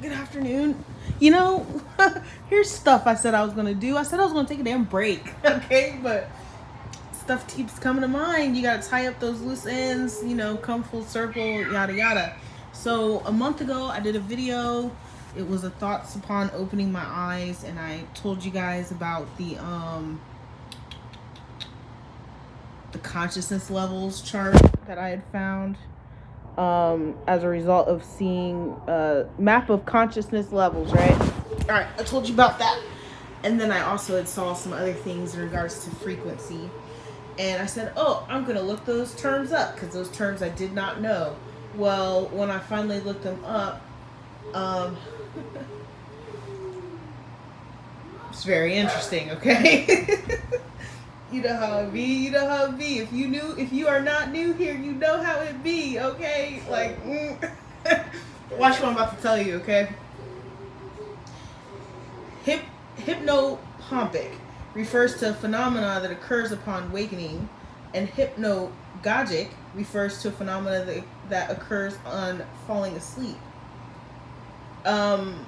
Good afternoon. You know, here's stuff I said I was gonna do. I said I was gonna take a damn break, okay? But stuff keeps coming to mind. You gotta tie up those loose ends, come full circle, yada yada. So a month ago, I did a video. It was a thoughts upon opening my eyes, and I told you guys about the consciousness levels chart that I had found as a result of seeing a map of consciousness levels, right? All right, I told you about that. And then I also had saw some other things in regards to frequency. And I said, oh, I'm going to look those terms up because those terms I did not know. Well, when I finally looked them up, um, it's very interesting, okay? You know how it be. You know how it be. If you are not new here, you know how it be. Okay, like, watch what I'm about to tell you. Okay. Hypnopompic refers to a phenomena that occurs upon awakening, and hypnagogic refers to a phenomena that occurs on falling asleep. Um,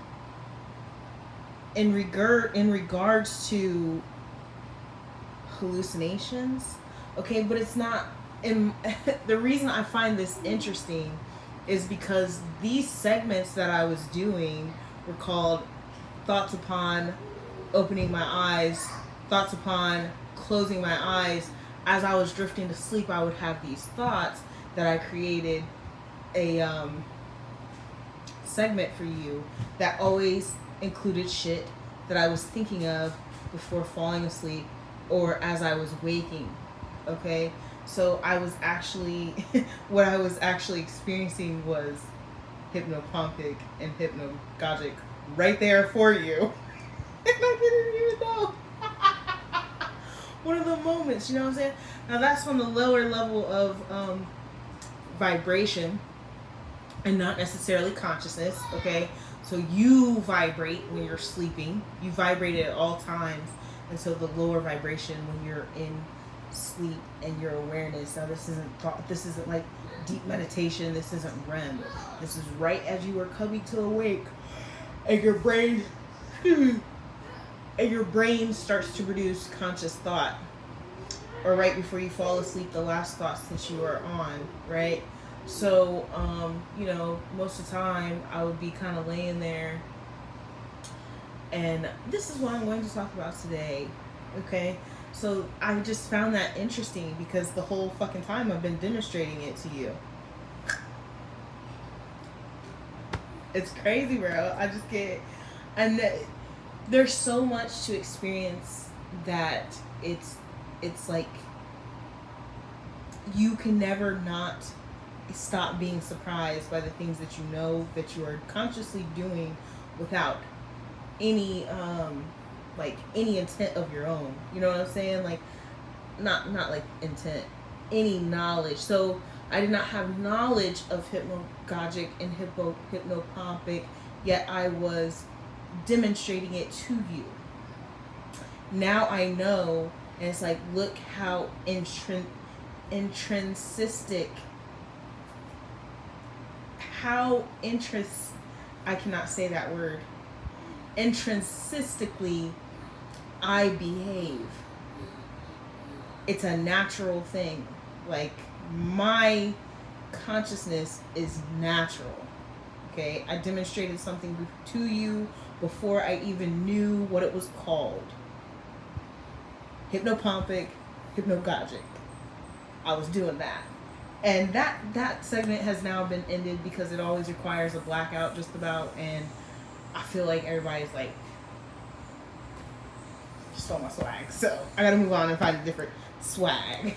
in regards to hallucinations, okay, but it's not. In the reason I find this interesting is because these segments that I was doing were called thoughts upon opening my eyes, thoughts upon closing my eyes. As I was drifting to sleep, I would have these thoughts that I created a segment for you that always included shit that I was thinking of before falling asleep or as I was waking. Okay? So I was actually, what I was actually experiencing was hypnopompic and hypnagogic right there for you. And I didn't even know. One of the moments, you know what I'm saying? Now that's on the lower level of vibration and not necessarily consciousness, okay? So you vibrate when you're sleeping. You vibrate at all times. And so the lower vibration when you're in sleep and your awareness. Now this isn't thought, this isn't like deep meditation, this isn't REM. This is right as you are coming to awake and your brain and your brain starts to produce conscious thought, or right before you fall asleep, the last thoughts that you are on, right? So most of the time I would be kind of laying there, and this is what I'm going to talk about today. Okay, so I just found that interesting because the whole fucking time I've been demonstrating it to you. It's crazy, bro. I just get, and there's so much to experience that it's like you can never not stop being surprised by the things that you know that you are consciously doing without any any intent of your own. You know what I'm saying? Like not like intent, any knowledge. So I did not have knowledge of hypnagogic and hypnopompic, yet I was demonstrating it to you. Now I know, and it's like, look how intrinsic, I cannot say that word, intrinsically I behave. It's a natural thing. Like, my consciousness is natural. Okay, I demonstrated something to you before I even knew what it was called. Hypnopompic, hypnagogic. I was doing that. And that segment has now been ended because it always requires a blackout just about, and I feel like everybody's like stole my swag. So I gotta move on and find a different swag.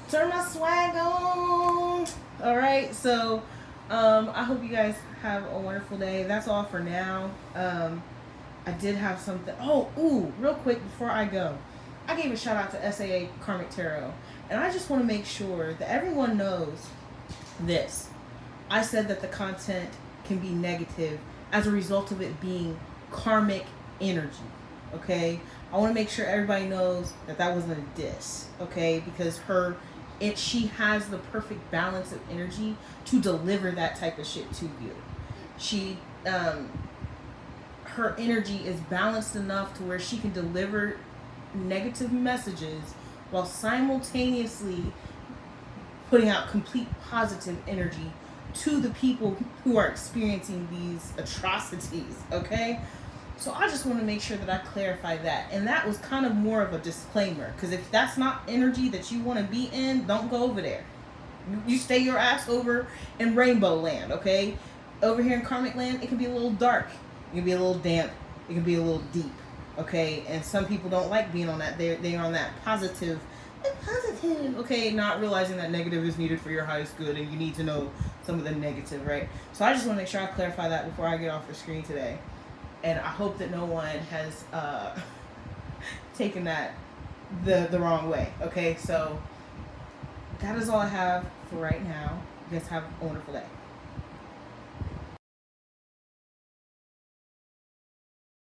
Turn my swag on. Alright, so I hope you guys have a wonderful day. That's all for now. I did have something. Real quick before I go. I gave a shout out to SAA Karmic Tarot. And I just want to make sure that everyone knows this. I said that the content can be negative as a result of it being karmic energy. Okay? I want to make sure everybody knows that that wasn't a diss. Okay? Because her she has the perfect balance of energy to deliver that type of shit to you. She her energy is balanced enough to where she can deliver negative messages while simultaneously putting out complete positive energy to the people who are experiencing these atrocities, okay? So I just want to make sure that I clarify that. And that was kind of more of a disclaimer, because if that's not energy that you want to be in, don't go over there. You stay your ass over in Rainbow Land, okay? Over here in Karmic Land, it can be a little dark. It can be a little damp. It can be a little deep, okay? And some people don't like being on that. They're on that positive, okay? Not realizing that negative is needed for your highest good, and you need to know some of the negative, right? So I just want to make sure I clarify that before I get off the screen today. And I hope that no one has taken that the wrong way, okay? So that is all I have for right now. You guys have a wonderful day.